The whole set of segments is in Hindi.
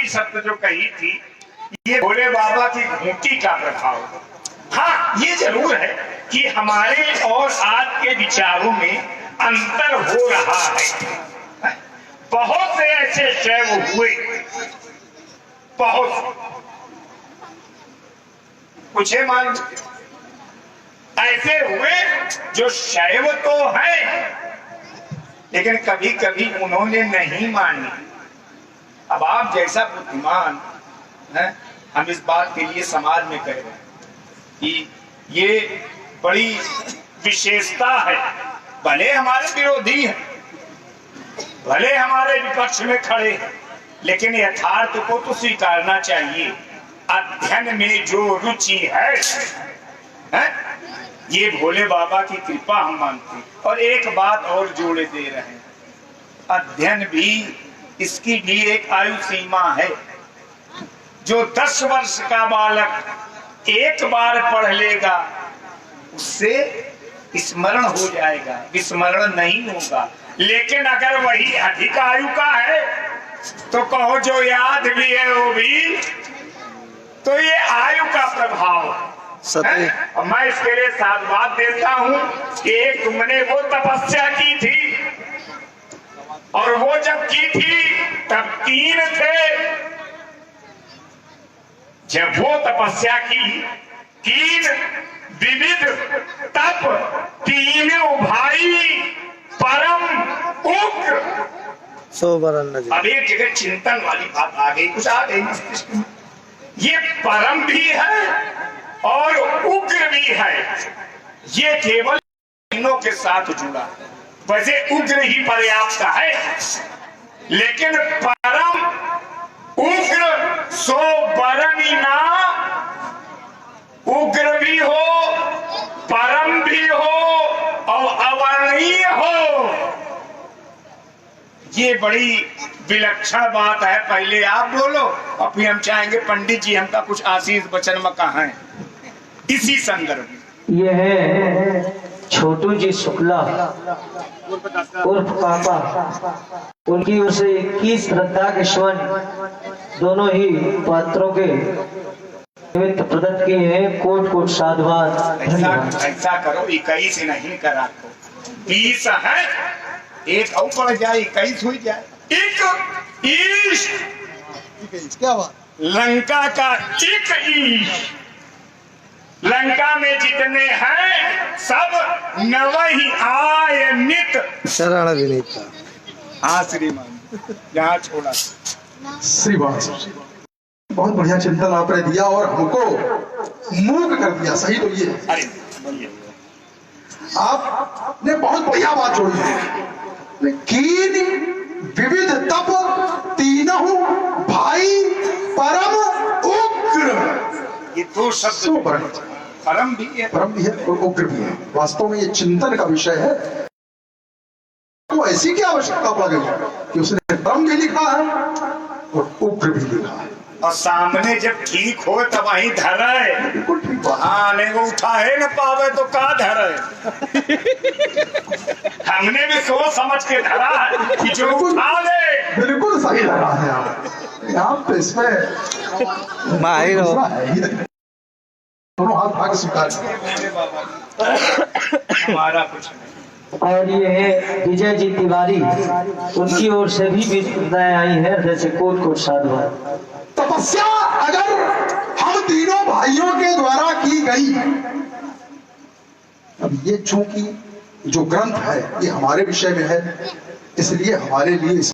शब्द जो कही थी, ये भोले बाबा की घूंटी का प्रभाव। हाँ, ये जरूर है कि हमारे और आज के विचारों में अंतर हो रहा है। बहुत से ऐसे शैव हुए, बहुत कुछ मान ऐसे हुए जो शैव तो है, लेकिन कभी कभी उन्होंने नहीं मानी। अब आप जैसा बुद्धिमान है, हम इस बात के लिए समाज में कह रहे हैं कि ये बड़ी विशेषता है। भले हमारे विरोधी हैं, भले हमारे विपक्ष में खड़े हैं, लेकिन यथार्थ को तो स्वीकारना चाहिए। अध्ययन में जो रुचि है? ये भोले बाबा की कृपा हम मानते हैं। और एक बात और जोड़े दे रहे हैं, अध्ययन भी, इसकी भी एक आयु सीमा है। जो 10 वर्ष का बालक एक बार पढ़ लेगा, उससे स्मरण हो जाएगा, विस्मरण नहीं होगा। लेकिन अगर वही अधिक आयु का है तो कहो जो याद भी है वो भी, तो ये आयु का प्रभाव है। और मैं इसके लिए साधुवाद देता हूँ कि एक तुमने वो तपस्या की थी, और वो जब की थी तब 3 थे। जब वो तपस्या की 3 विविध तप, 3 भाई परम उग्र। अब एक जगह चिंतन वाली बात आ गई, कुछ आ गई मस्तिष्क में। ये परम भी है और उग्र भी है, ये केवल तीनों के साथ जुड़ा है। वैसे उग्र ही पर्याप्त है, लेकिन परम उग्र सो बरनी ना, उग्र भी हो, परम भी हो और अवर्णीय हो। ये बड़ी विलक्षण बात है। पहले आप बोलो और फिर हम चाहेंगे पंडित जी हमका कुछ आशीष वचन में कहें इसी संदर्भ में। ये है छोटू जी शुक्ला उर्फ पापा, उनकी ओर से 21 श्रद्धा के स्वर्ण दोनों ही पात्रों के निमित्त प्रदत्त किए हैं। कोट कोट साधुवाद। ऐसा करो 21 नहीं करा तो 20 है, एक और पड़ जाए 21 हो जाए। क्या बात? लंका का एक ईश, लंका में जितने हैं सब नव ही आय नित शरण विनीता। हाँ श्रीमान, यहाँ छोड़ा श्रीवास, बहुत बढ़िया चिंतन आपने दिया और हमको मूक कर दिया। सही तो ये, अरे आपने बहुत बढ़िया बात जोड़ी है। लेकिन विविध तप, 3 भाई परम उग्र, ये 2 शब्द परम भी है, परम भी है और उग्र भी है। वास्तव में ये चिंतन का विषय है। तो ऐसी क्या आवश्यकता पड़ गई कि उसने परम भी लिखा है और उग्र भी लिखा है। और सामने जब ठीक हो तब वही धरे, बिल्कुल ठीक बात। हाँ, नहीं वो उठाए न पावे तो का धरे। हमने भी सोच समझ के धरा है कि जो उठा ले। बिल्कुल सही लगा है आप तो इसमें माहिर हो। दोनों हाथ भाग स्वीकार हमारा कुछ नहीं। और ये है विजय जी तिवारी, उनकी ओर से भी विदाएं आई हैं, जैसे कोट कोट साधुवाद। तपस्या अगर हम तीनों भाइयों के द्वारा की गई, अब ये चूंकि जो ग्रंथ है ये हमारे विषय में है, इसलिए हमारे लिए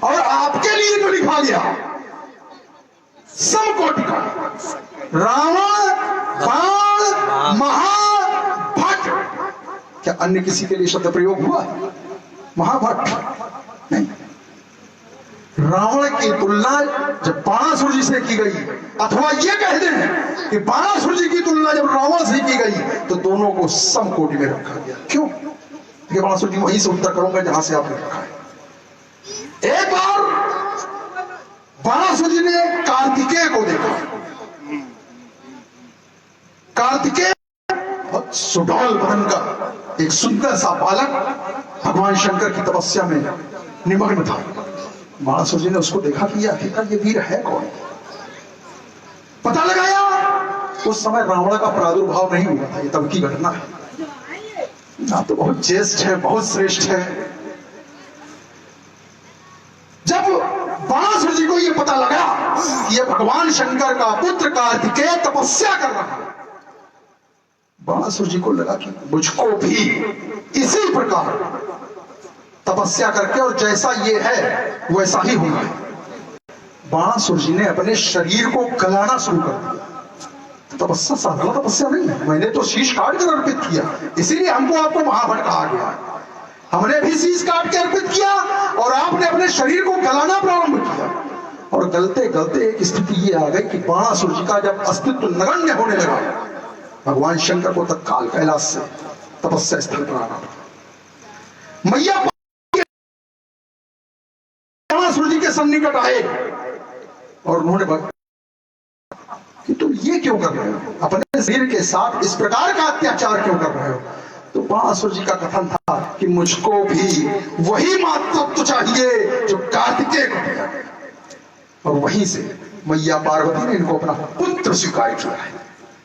और आपके लिए जो लिखा गया समकोटि का, रावण, बाण, महाभट, क्या अन्य किसी के लिए शब्द प्रयोग हुआ? महाभट नहीं। रावण की तुलना जब बाणासुर जी से की गई, अथवा ये कहते हैं कि बाणासुर जी की तुलना जब रावण से की गई, तो दोनों को समकोटि में रखा गया। क्यों? क्योंकि बाणासुर जी वहीं से उत्तर करूंगा जहां से आपने रखा है। एक बार बाणासुर जी ने कार्तिकेय को देखा। कार्तिकेय बहुत सुडौल बदन का एक सुंदर सा बालक भगवान शंकर की तपस्या में निमग्न था। बाणासुर जी ने उसको देखा कि ये आखिरकार ये वीर है कौन, पता लगाया। उस समय रावण का प्रादुर्भाव नहीं हुआ था, ये तब की घटना है। आप तो बहुत ज्येष्ठ है, बहुत श्रेष्ठ है। जब बाणासुर जी को यह पता लगा कि यह भगवान शंकर का पुत्र कार्तिकेय तपस्या कर रहा है, बाणासुर जी को लगा कि मुझको भी इसी प्रकार तपस्या करके और जैसा ये है वैसा ही होना है। बाणासुर जी ने अपने शरीर को गलाना शुरू कर दिया। तपस्या साधारण तपस्या नहीं है, मैंने तो शीश काट कर अर्पित किया, इसीलिए हमको आपको महाभट कहा गया। हमने भी शीश काट के अर्पित किया और आपने अपने शरीर को गलाना प्रारंभ किया। और गलते गलते एक स्थिति ये आ गई कि बाणासुर जी का जब अस्तित्व नगण्य होने लगा, भगवान शंकर को तत्काल कैलाश से तपस्या स्थल पर आना पड़ा। मैया बाणासुर जी के सन्निकट आए और उन्होंने कि तुम ये क्यों कर रहे हो, अपने शरीर के साथ इस प्रकार का अत्याचार क्यों कर रहे हो। तो बाणासुर जी का कथन था कि मुझको भी वही मातृत्व चाहिए जो कार्तिकेय को दिया। और वहीं से मैया पार्वती ने इनको अपना पुत्र स्वीकार किया है।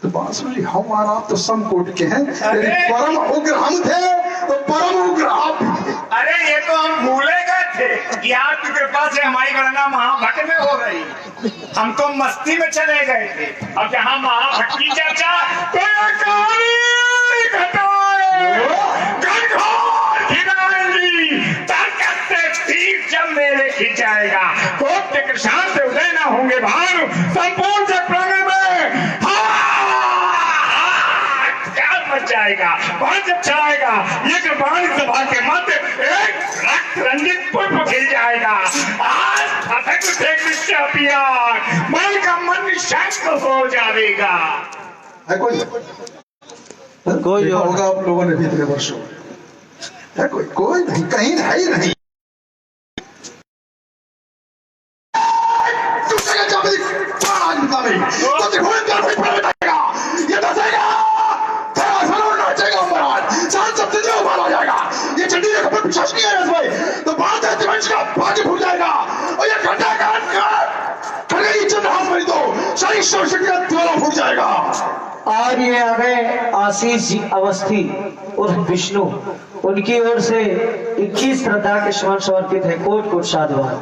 तो बाणासुर जी हमारा आप तो समकोट के हैं, यदि परम उग्र हम थे तो परम उग्र आप भी थे। अरे ये तो हम भूले गए थे कि आपकी कृपा से हमारी गणना महाभट में हो रही, हम तो मस्ती में चले गए थे। अब जहाँ महाभट की चर्चा जब मेरे खिंचाएगा कोट के शांत उदय न होंगे भानु संपूर्ण से प्रांगण में जाएगा। बाण जब चलाएगा ये कृपाणी सभा के मध्य एक रक्त रंजित पुष्प खिल जाएगा। आज फटक से मन का मन शांत हो जाएगा। है कोई होगा आप लोगों ने भी इतने वर्षों है कोई नहीं, कहीं है ही नहीं। तो बात है दिवंश का भाग्य भूल जाएगा और ये घंटा तो शरीर शक्ति का द्वारा फूट जाएगा। और ये आ गए आशीष जी अवस्थी और विष्णु, उनकी ओर से 21 श्रद्धा के स्मरण समर्पित है। कोट कोट साधुवाद।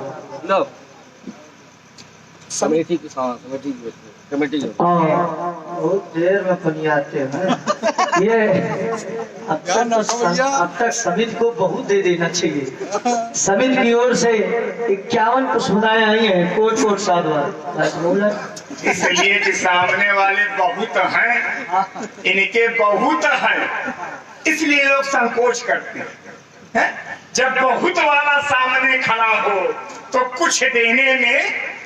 कमेटी की कमेटी बहुत देर में पनियाते हैं। ये अब तक समिति को बहुत दे देना चाहिए। समिति की ओर से 51 पुष्पदाएं आई हैं। कोट कोट साधुवाद। इसलिए कि सामने वाले बहुत हैं, इनके बहुत हैं, इसलिए लोग संकोच करते हैं। जब बहुत वाला सामने खड़ा हो तो कुछ देने में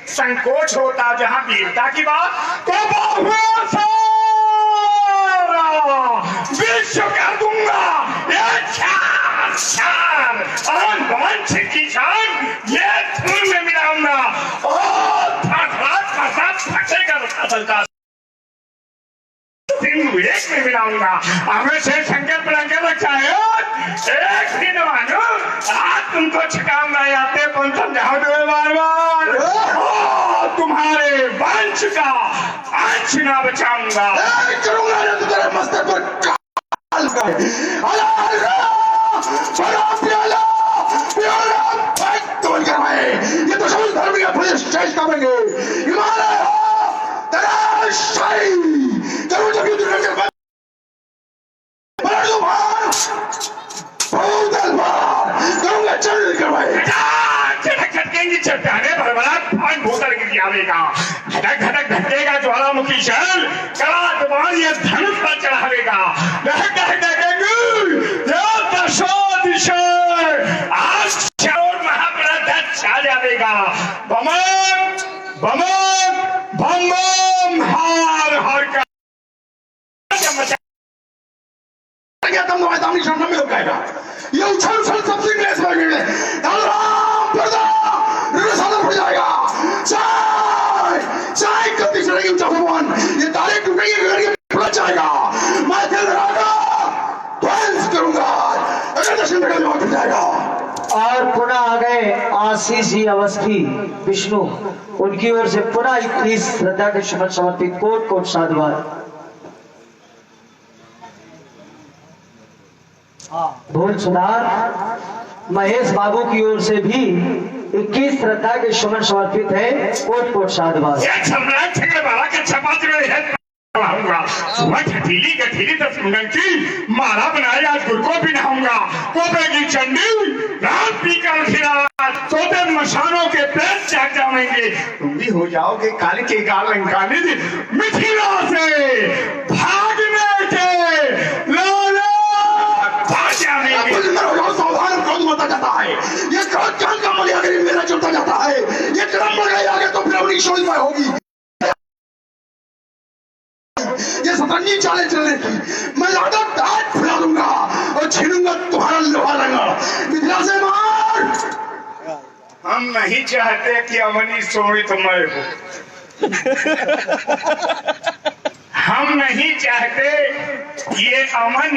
संकोच होता। जहां वीरता की बात तो बहुत सारा विश्व कर दूंगा। ये धूल में मिलाऊंगा और फटेगा एक में मिलाऊंगा। हमें से शंकर प्लांकर रखा है। एक दिन मानो आज तुमको छिकाऊंगा आते कौन समझाओ दो बार बार तुम्हारे वंश का अंश ना बचाऊंगा। करूंगा ना तो तेरे मस्तक पर काल का ये तो समझ धर्म का प्रदेश चेष्टा करेंगे। हिमालय तेरा शाही करूं जब युद्ध करके करूंगा चल करवाए चट्टाने भरभराट पान बोतल गिर जाएगा। घटक घटक घटेगा ज्वालामुखी शल कला तुम्हार ये धनुष पर चढ़ावेगा। छा जाएगा। बमन बमन बम बम हार हार का तुम तो मैदानी शरण में रुकाएगा। ये उछल उछल सबसे ग्लेस में गिरे पड़ जाएगा। चाय चाय कभी चढ़ेगी ऊंचा भगवान, ये तारे टूटेंगे फट जाएगा। मैं दिल धरागा ध्वंस करूंगा अगर दर्शन में जाएगा। और पुनः आ गए आशीष जी अवस्थी विष्णु, उनकी ओर से पुनः 21 श्रद्धा के सुमन समर्पित कोट कोट साधुवाद। भूल सुधार महेश बाबू की ओर से भी 21 श्रद्धा के सुमन समर्पित है, कोट कोट साधुवाद। सुबह गठीली 10 मिनट की माला बनाए, आज गुड़ को भी नहाऊंगा, कोबे की चंडी रात पीकर खिला, सोते मशानों के पेट चाट जाएंगे, तुम भी हो जाओगे काल के गाल अंकानी मिथिला से भागने के लाले भाग जाएंगे। सावधान क्रोध बढ़ता जाता है, ये क्रोध जान का मलिया गरीब मेरा चलता जाता है, ये क्रम बढ़ गई आगे तो फिर अपनी शोध में होगी। ये सतरंगी चालें चलने की, मैं लाडो दांत फुला दूंगा और छीनूंगा तुम्हारा लोहा लंगा। मिथिला से मार। हम नहीं चाहते कि अवनी सोई तुम्हें हो, हम नहीं चाहते ये अमन